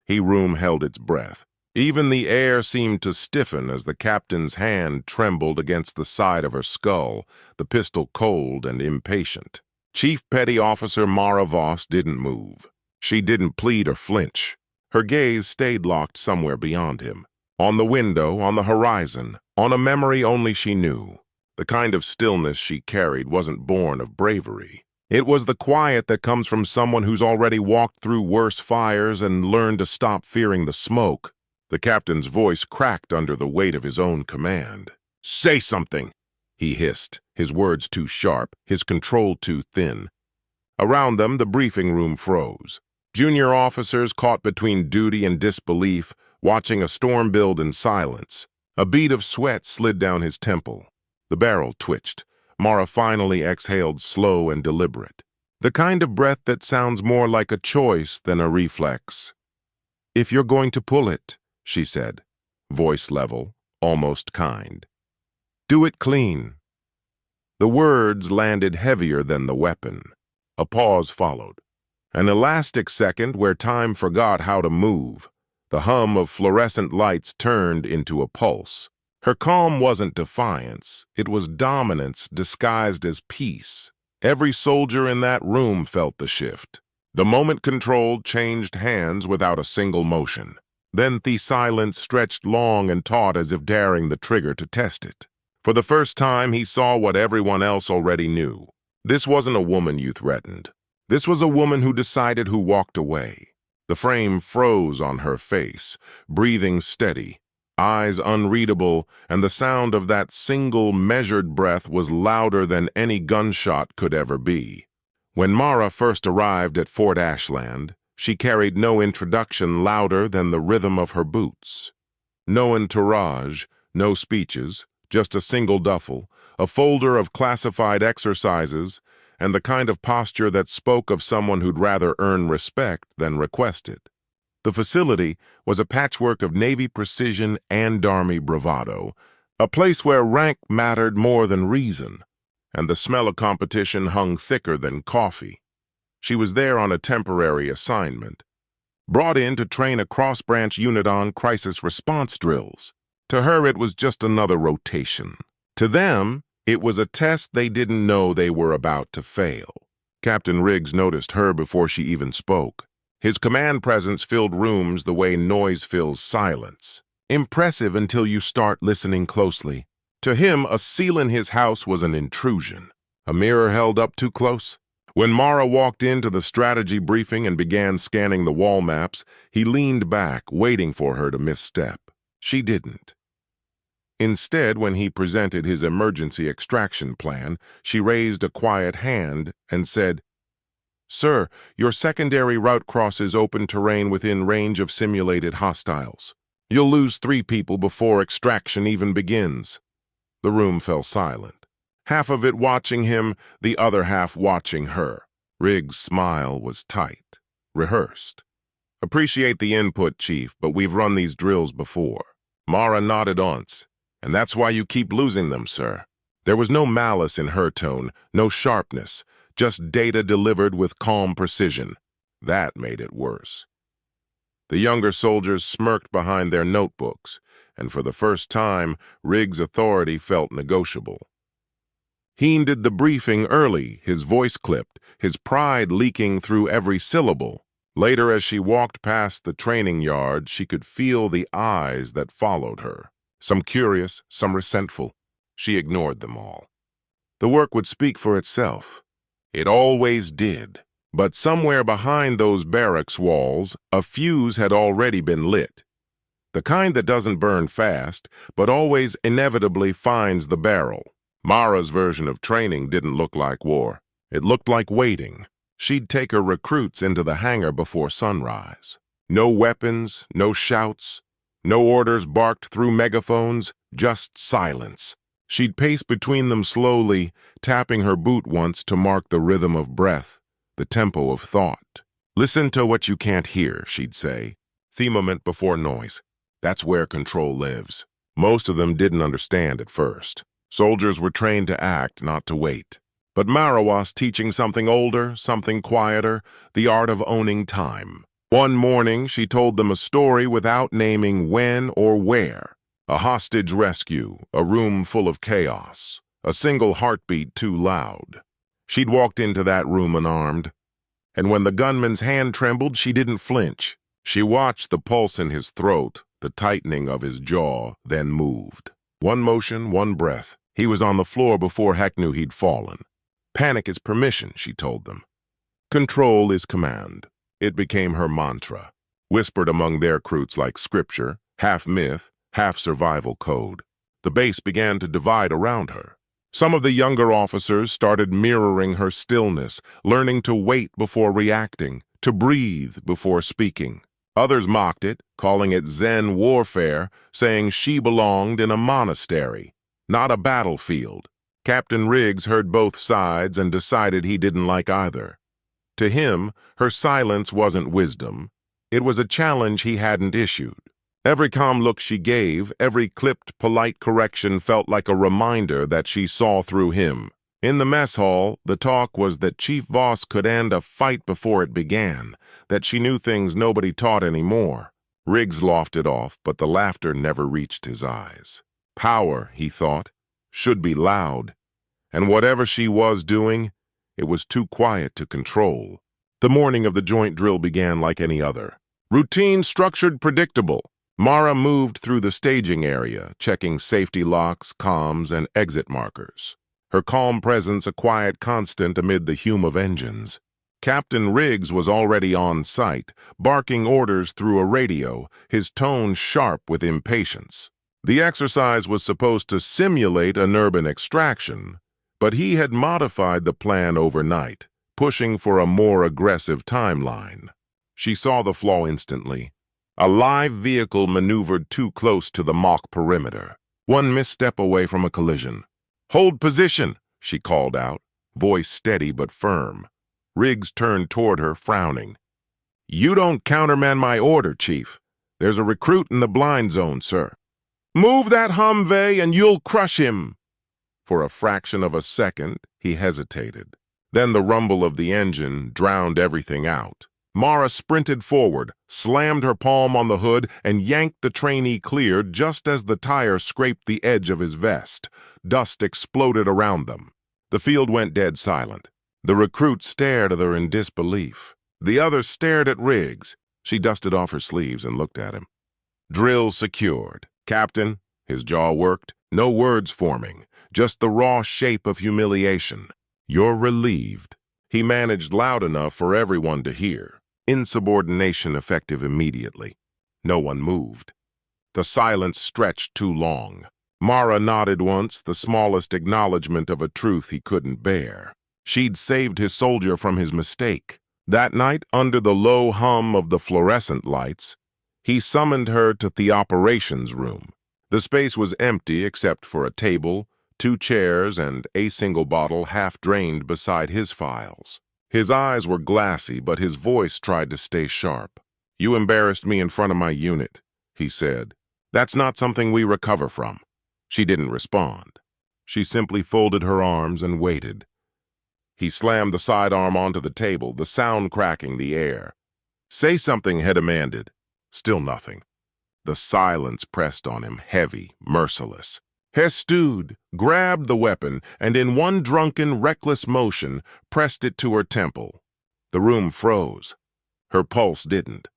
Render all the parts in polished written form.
Room held its breath. Even the air seemed to stiffen as the captain's hand trembled against the side of her skull, the pistol cold and impatient. Chief Petty Officer Mara Voss didn't move. She didn't plead or flinch. Her gaze stayed locked somewhere beyond him. On the window, on the horizon, on a memory only she knew. The kind of stillness she carried wasn't born of bravery. It was the quiet that comes from someone who's already walked through worse fires and learned to stop fearing the smoke. The captain's voice cracked under the weight of his own command. "Say something!" he hissed, his words too sharp, his control too thin. Around them, the briefing room froze. Junior officers caught between duty and disbelief, watching a storm build in silence. A bead of sweat slid down his temple. The barrel twitched. Mara finally exhaled, slow and deliberate. The kind of breath that sounds more like a choice than a reflex. "If you're going to pull it," she said, voice level, almost kind, "do it clean." The words landed heavier than the weapon. A pause followed. An elastic second where time forgot how to move. The hum of fluorescent lights turned into a pulse. Her calm wasn't defiance. It was dominance disguised as peace. Every soldier in that room felt the shift. The moment control changed hands without a single motion. Then the silence stretched long and taut as if daring the trigger to test it. For the first time, he saw what everyone else already knew. This wasn't a woman you threatened. This was a woman who decided, who walked away. The frame froze on her face, breathing steady, eyes unreadable, and the sound of that single measured breath was louder than any gunshot could ever be. When Mara first arrived at Fort Ashland, she carried no introduction louder than the rhythm of her boots. No entourage, no speeches, just a single duffel, a folder of classified exercises, and the kind of posture that spoke of someone who'd rather earn respect than request it. The facility was a patchwork of Navy precision and Army bravado, a place where rank mattered more than reason, and the smell of competition hung thicker than coffee. She was there on a temporary assignment, brought in to train a cross-branch unit on crisis response drills. To her, it was just another rotation. To them, it was a test they didn't know they were about to fail. Captain Riggs noticed her before she even spoke. His command presence filled rooms the way noise fills silence. Impressive until you start listening closely. To him, a seal in his house was an intrusion. A mirror held up too close. When Mara walked into the strategy briefing and began scanning the wall maps, he leaned back, waiting for her to misstep. She didn't. Instead, when he presented his emergency extraction plan, she raised a quiet hand and said, "Sir, your secondary route crosses open terrain within range of simulated hostiles. You'll lose 3 people before extraction even begins." The room fell silent. Half of it watching him, the other half watching her. Riggs' smile was tight, rehearsed. "Appreciate the input, Chief, but we've run these drills before." Mara nodded once. "And that's why you keep losing them, sir." There was no malice in her tone, no sharpness, just data delivered with calm precision. That made it worse. The younger soldiers smirked behind their notebooks, and for the first time, Riggs' authority felt negotiable. He ended the briefing early, his voice clipped, his pride leaking through every syllable. Later, as she walked past the training yard, she could feel the eyes that followed her. Some curious, some resentful. She ignored them all. The work would speak for itself. It always did. But somewhere behind those barracks walls, a fuse had already been lit. The kind that doesn't burn fast, but always inevitably finds the barrel. Mara's version of training didn't look like war. It looked like waiting. She'd take her recruits into the hangar before sunrise. No weapons, no shouts, no orders barked through megaphones, just silence. She'd pace between them slowly, tapping her boot once to mark the rhythm of breath, the tempo of thought. "Listen to what you can't hear," she'd say. Themament before noise. That's where control lives. Most of them didn't understand at first. Soldiers were trained to act, not to wait. But Mara was teaching something older, something quieter, the art of owning time. One morning, she told them a story without naming when or where. A hostage rescue, a room full of chaos, a single heartbeat too loud. She'd walked into that room unarmed, and when the gunman's hand trembled, she didn't flinch. She watched the pulse in his throat, the tightening of his jaw, then moved. One motion, one breath. He was on the floor before Heck knew he'd fallen. Panic is permission, she told them. Control is command. It became her mantra, whispered among their recruits like scripture, half myth, half survival code. The base began to divide around her. Some of the younger officers started mirroring her stillness, learning to wait before reacting, to breathe before speaking. Others mocked it, calling it Zen warfare, saying she belonged in a monastery, not a battlefield. Captain Riggs heard both sides and decided he didn't like either. To him, her silence wasn't wisdom. It was a challenge he hadn't issued. Every calm look she gave, every clipped, polite correction felt like a reminder that she saw through him. In the mess hall, the talk was that Chief Voss could end a fight before it began, that she knew things nobody taught anymore. Riggs laughed it off, but the laughter never reached his eyes. Power, he thought, should be loud. And whatever she was doing, it was too quiet to control. The morning of the joint drill began like any other. Routine, structured, predictable. Mara moved through the staging area, checking safety locks, comms, and exit markers. Her calm presence a quiet constant amid the hum of engines. Captain Riggs was already on site, barking orders through a radio, his tone sharp with impatience. The exercise was supposed to simulate an urban extraction, but he had modified the plan overnight, pushing for a more aggressive timeline. She saw the flaw instantly. A live vehicle maneuvered too close to the mock perimeter, one misstep away from a collision. "Hold position," she called out, voice steady but firm. Riggs turned toward her, frowning. "You don't countermand my order, Chief. There's a recruit in the blind zone, sir. Move that Humvee and you'll crush him." For a fraction of a second, he hesitated. Then the rumble of the engine drowned everything out. Mara sprinted forward, slammed her palm on the hood, and yanked the trainee clear just as the tire scraped the edge of his vest. Dust exploded around them. The field went dead silent. The recruit stared at her in disbelief. The other stared at Riggs. She dusted off her sleeves and looked at him. Drill secured. Captain, his jaw worked, no words forming, just the raw shape of humiliation. You're relieved. He managed loud enough for everyone to hear. Insubordination effective immediately. No one moved. The silence stretched too long. Mara nodded once, the smallest acknowledgement of a truth he couldn't bear. She'd saved his soldier from his mistake. That night, under the low hum of the fluorescent lights, he summoned her to the operations room. The space was empty except for a table, 2 chairs, and a single bottle half-drained beside his files. His eyes were glassy, but his voice tried to stay sharp. "You embarrassed me in front of my unit," he said. "That's not something we recover from." She didn't respond. She simply folded her arms and waited. He slammed the sidearm onto the table, the sound cracking the air. "Say something," Head demanded. Still nothing. The silence pressed on him, heavy, merciless. Hess stood, grabbed the weapon, and in one drunken, reckless motion, pressed it to her temple. The room froze. Her pulse didn't.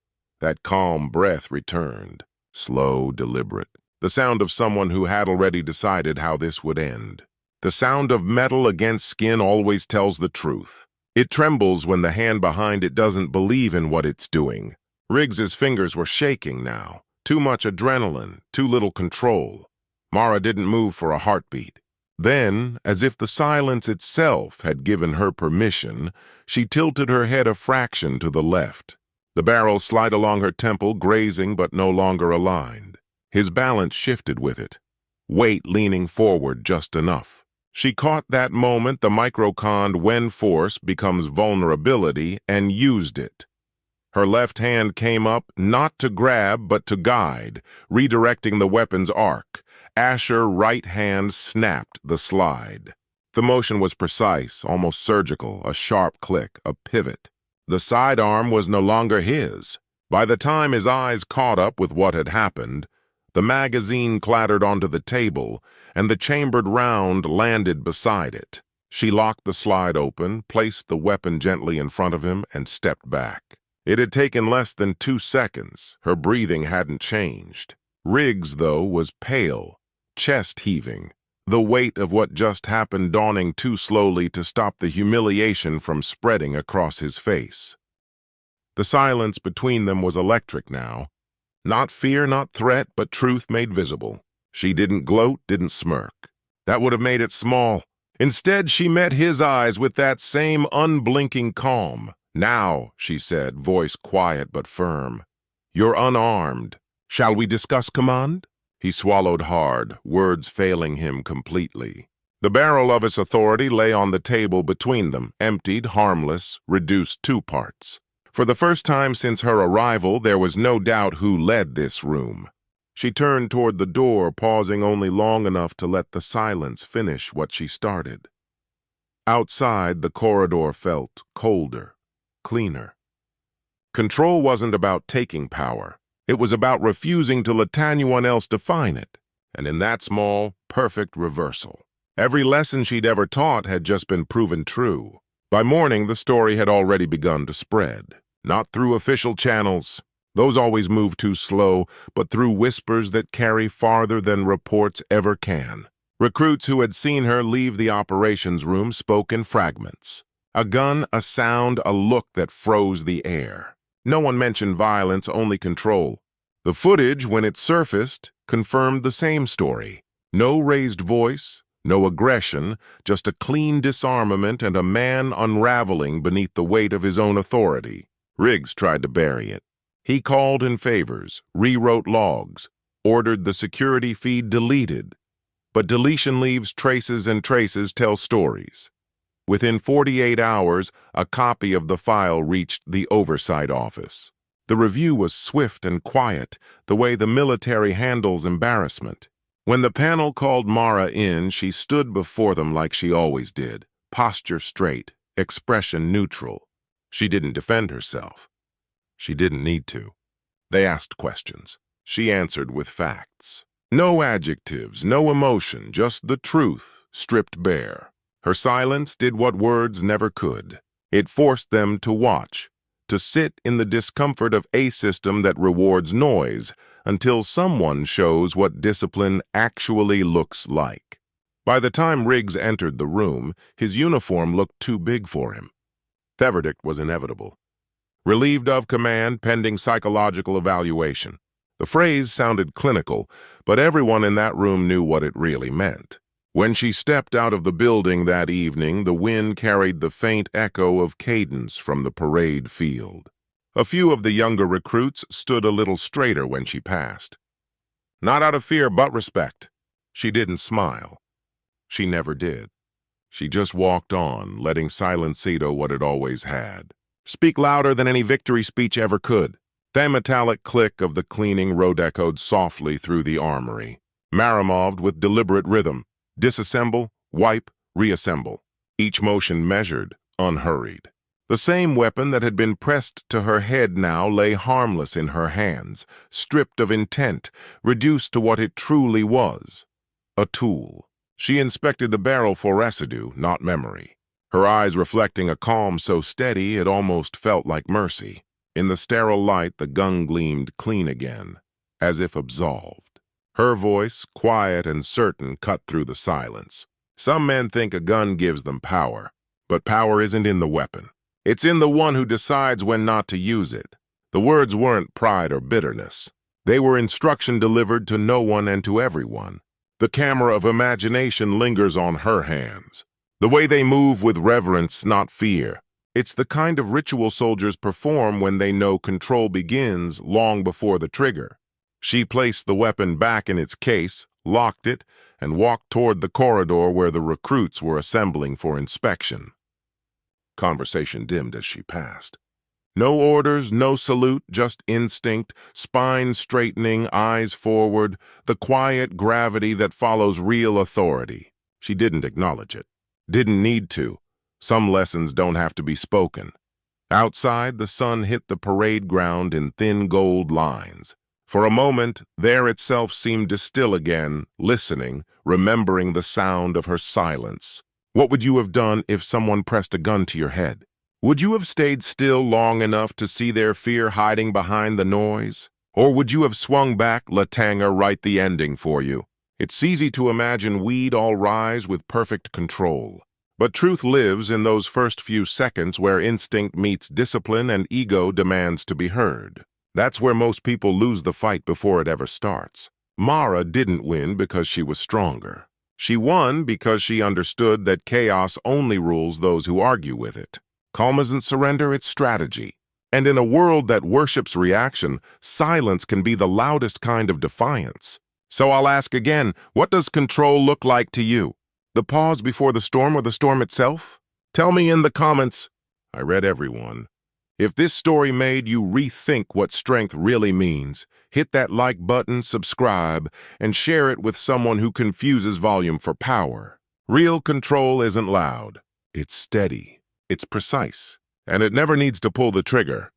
That calm breath returned, slow, deliberate. The sound of someone who had already decided how this would end. The sound of metal against skin always tells the truth. It trembles when the hand behind it doesn't believe in what it's doing. Riggs's fingers were shaking now. Too much adrenaline, too little control. Mara didn't move for a heartbeat. Then, as if the silence itself had given her permission, she tilted her head a fraction to the left. The barrel slid along her temple, grazing but no longer aligned. His balance shifted with it, weight leaning forward just enough. She caught that moment the microcond when force becomes vulnerability and used it. Her left hand came up, not to grab, but to guide, redirecting the weapon's arc. Asher's right hand snapped the slide. The motion was precise, almost surgical, a sharp click, a pivot. The sidearm was no longer his. By the time his eyes caught up with what had happened, the magazine clattered onto the table, and the chambered round landed beside it. She locked the slide open, placed the weapon gently in front of him, and stepped back. It had taken less than 2 seconds. Her breathing hadn't changed. Riggs, though, was pale, chest heaving, the weight of what just happened dawning too slowly to stop the humiliation from spreading across his face. The silence between them was electric now. Not fear, not threat, but truth made visible. She didn't gloat, didn't smirk. That would have made it small. Instead, she met his eyes with that same unblinking calm. "Now," she said, voice quiet but firm. "You're unarmed. Shall we discuss command?" He swallowed hard, words failing him completely. The barrel of his authority lay on the table between them, emptied, harmless, reduced 2 parts. For the first time since her arrival, there was no doubt who led this room. She turned toward the door, pausing only long enough to let the silence finish what she started. Outside, the corridor felt colder, cleaner. Control wasn't about taking power. It was about refusing to let anyone else define it, and in that small, perfect reversal. Every lesson she'd ever taught had just been proven true. By morning, the story had already begun to spread. Not through official channels. Those always move too slow, but through whispers that carry farther than reports ever can. Recruits who had seen her leave the operations room spoke in fragments. A gun, a sound, a look that froze the air. No one mentioned violence, only control. The footage, when it surfaced, confirmed the same story. No raised voice, no aggression, just a clean disarmament and a man unraveling beneath the weight of his own authority. Riggs tried to bury it. He called in favors, rewrote logs, ordered the security feed deleted. But deletion leaves traces, and traces tell stories. Within 48 hours, a copy of the file reached the oversight office. The review was swift and quiet, the way the military handles embarrassment. When the panel called Mara in, she stood before them like she always did, posture straight, expression neutral. She didn't defend herself. She didn't need to. They asked questions. She answered with facts. No adjectives, no emotion, just the truth, stripped bare. Her silence did what words never could. It forced them to watch, to sit in the discomfort of a system that rewards noise until someone shows what discipline actually looks like. By the time Riggs entered the room, his uniform looked too big for him. The verdict was inevitable. Relieved of command pending psychological evaluation. The phrase sounded clinical, but everyone in that room knew what it really meant. When she stepped out of the building that evening, the wind carried the faint echo of cadence from the parade field. A few of the younger recruits stood a little straighter when she passed. Not out of fear, but respect. She didn't smile. She never did. She just walked on, letting silence veto what it always had. Speak louder than any victory speech ever could. The metallic click of the cleaning road echoed softly through the armory. Mara moved with deliberate rhythm. Disassemble, wipe, reassemble. Each motion measured, unhurried. The same weapon that had been pressed to her head now lay harmless in her hands, stripped of intent, reduced to what it truly was. A tool. She inspected the barrel for residue, not memory. Her eyes reflecting a calm so steady it almost felt like mercy. In the sterile light, the gun gleamed clean again, as if absolved. Her voice, quiet and certain, cut through the silence. Some men think a gun gives them power, but power isn't in the weapon. It's in the one who decides when not to use it. The words weren't pride or bitterness. They were instruction delivered to no one and to everyone. The camera of imagination lingers on her hands. The way they move with reverence, not fear. It's the kind of ritual soldiers perform when they know control begins long before the trigger. She placed the weapon back in its case, locked it, and walked toward the corridor where the recruits were assembling for inspection. Conversation dimmed as she passed. No orders, no salute, just instinct, spine straightening, eyes forward, the quiet gravity that follows real authority. She didn't acknowledge it. Didn't need to. Some lessons don't have to be spoken. Outside, the sun hit the parade ground in thin gold lines. For a moment, there itself seemed to still again, listening, remembering the sound of her silence. What would you have done if someone pressed a gun to your head? Would you have stayed still long enough to see their fear hiding behind the noise? Or would you have swung back, let Tanger write the ending for you? It's easy to imagine we'd all rise with perfect control. But truth lives in those first few seconds where instinct meets discipline and ego demands to be heard. That's where most people lose the fight before it ever starts. Mara didn't win because she was stronger. She won because she understood that chaos only rules those who argue with it. Calm isn't surrender, it's strategy. And in a world that worships reaction, silence can be the loudest kind of defiance. So I'll ask again, what does control look like to you? The pause before the storm or the storm itself? Tell me in the comments. I read everyone. If this story made you rethink what strength really means, hit that like button, subscribe, and share it with someone who confuses volume for power. Real control isn't loud. It's steady. It's precise. And it never needs to pull the trigger.